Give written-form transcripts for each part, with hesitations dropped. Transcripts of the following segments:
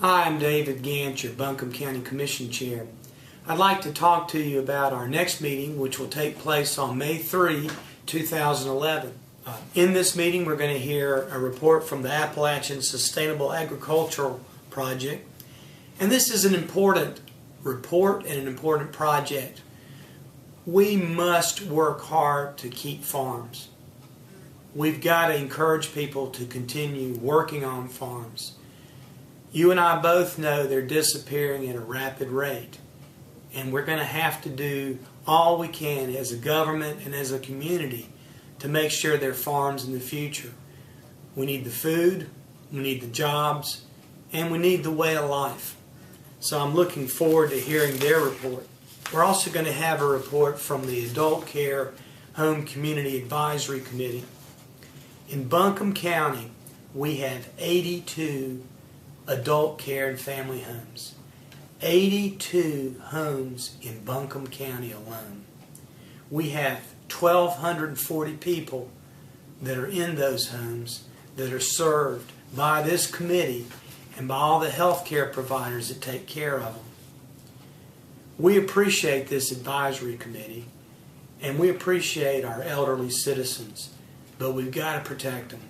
Hi, I'm David Gant, your Buncombe County Commission Chair. I'd like to talk to you about our next meeting, which will take place on May 3, 2011. In this meeting, we're going to hear a report from the Appalachian Sustainable Agricultural Project. And this is an important report and an important project. We must work hard to keep farms. We've got to encourage people to continue working on farms. You and I both know they're disappearing at a rapid rate. And we're going to have to do all we can as a government and as a community to make sure there are farms in the future. We need the food, we need the jobs, and we need the way of life. So I'm looking forward to hearing their report. We're also going to have a report from the Adult Care Home Community Advisory Committee. In Buncombe County, we have 82 adult care and family homes. 82 homes in Buncombe County alone. We have 1,240 people that are in those homes that are served by this committee and by all the health care providers that take care of them. We appreciate this advisory committee and we appreciate our elderly citizens, but we've got to protect them.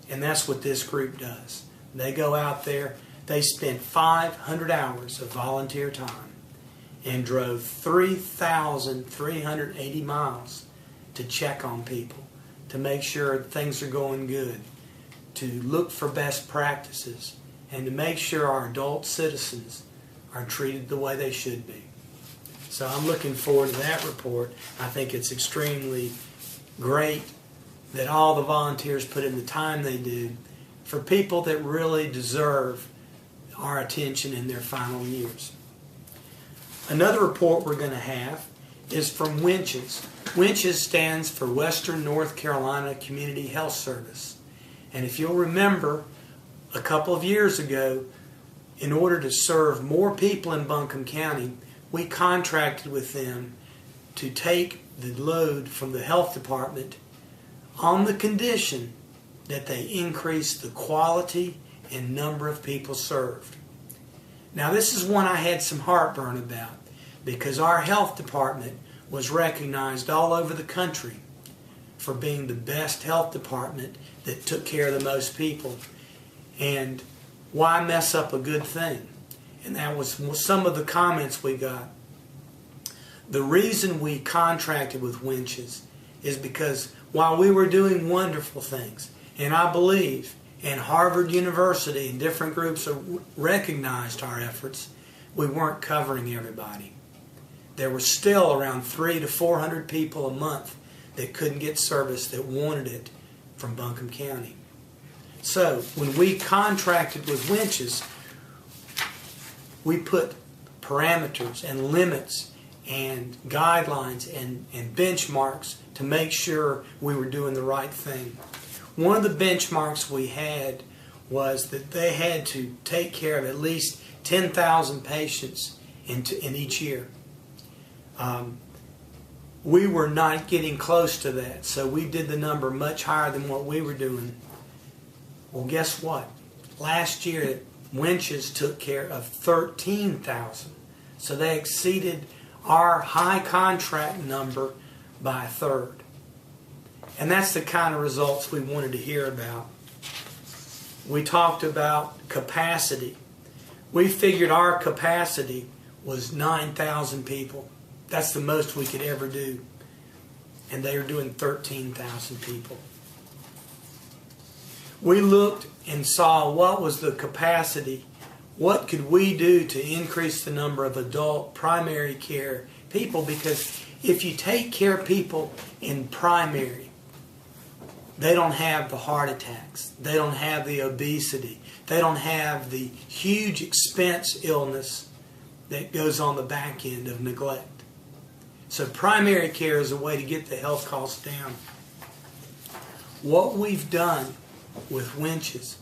And that's what this group does. They go out there, they spent 500 hours of volunteer time and drove 3,380 miles to check on people, to make sure things are going good, to look for best practices, and to make sure our adult citizens are treated the way they should be. So I'm looking forward to that report. I think it's extremely great that all the volunteers put in the time they do for people that really deserve our attention in their final years. Another report we're going to have is from WNCHES. WNCHES stands for Western North Carolina Community Health Service. And if you'll remember, a couple of years ago, in order to serve more people in Buncombe County, we contracted with them to take the load from the health department on the condition that they increase the quality and number of people served. Now this is one I had some heartburn about because our health department was recognized all over the country for being the best health department that took care of the most people. And why mess up a good thing? And that was some of the comments we got. The reason we contracted with WNCHES is because while we were doing wonderful things, and I believe, and Harvard University and different groups recognized our efforts, we weren't covering everybody. There were still around 300 to 400 people a month that couldn't get service that wanted it from Buncombe County. So when we contracted with WNCHES, we put parameters and limits and guidelines and benchmarks to make sure we were doing the right thing. One of the benchmarks we had was that they had to take care of at least 10,000 patients in each year. We were not getting close to that, so we did the number much higher than what we were doing. Well, guess what? Last year, WNCHES took care of 13,000. So they exceeded our high contract number by a third. And that's the kind of results we wanted to hear about. We talked about capacity. We figured our capacity was 9,000 people. That's the most we could ever do. And they were doing 13,000 people. We looked and saw what was the capacity. What could we do to increase the number of adult primary care people? Because if you take care of people in primary, they don't have the heart attacks. They don't have the obesity. They don't have the huge expense illness that goes on the back end of neglect. So primary care is a way to get the health costs down. What we've done with WNCHES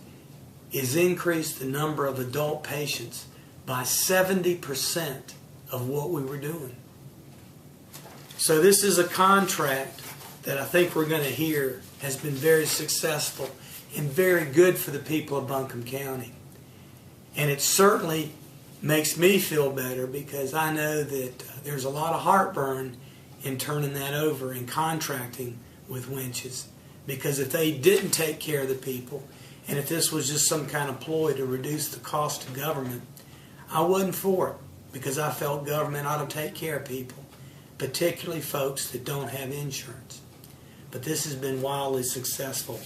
is increase the number of adult patients by 70% of what we were doing. So this is a contract that I think we're going to hear has been very successful and very good for the people of Buncombe County. And it certainly makes me feel better because I know that there's a lot of heartburn in turning that over and contracting with winches. Because if they didn't take care of the people, and if this was just some kind of ploy to reduce the cost to government, I wasn't for it, because I felt government ought to take care of people, particularly folks that don't have insurance. But this has been wildly successful,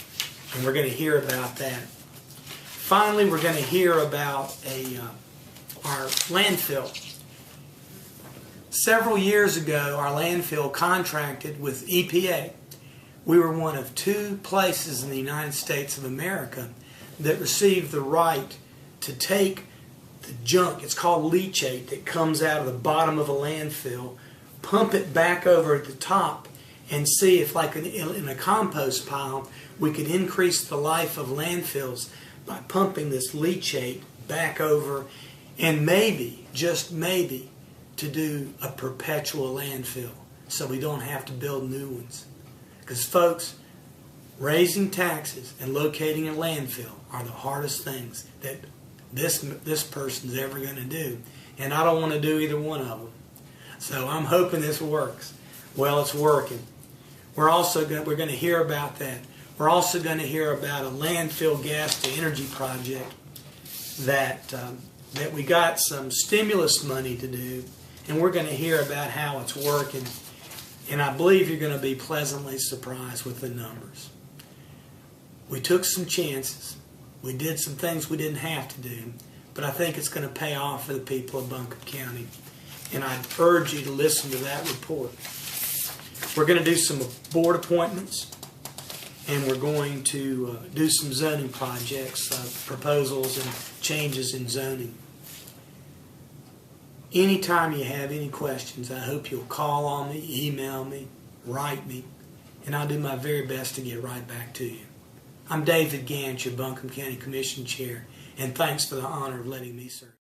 and we're going to hear about that. Finally, we're going to hear about our landfill. Several years ago, our landfill contracted with EPA. We were one of 2 places in the United States of America that received the right to take the junk, it's called leachate, that comes out of the bottom of a landfill, pump it back over at the top, and see if, like in a compost pile, we could increase the life of landfills by pumping this leachate back over, and maybe, just maybe, to do a perpetual landfill so we don't have to build new ones. Because folks, raising taxes and locating a landfill are the hardest things that this person's ever going to do. And I don't want to do either one of them. So I'm hoping this works. Well, it's working. We're going to hear about that. We're also going to hear about a landfill gas to energy project that we got some stimulus money to do, and we're going to hear about how it's working. And I believe you're going to be pleasantly surprised with the numbers. We took some chances. We did some things we didn't have to do, but I think it's going to pay off for the people of Buncombe County. And I urge you to listen to that report. We're going to do some board appointments, and we're going to do some zoning projects, proposals and changes in zoning. Anytime you have any questions, I hope you'll call on me, email me, write me, and I'll do my very best to get right back to you. I'm David Gant, your Buncombe County Commission Chair, and thanks for the honor of letting me serve.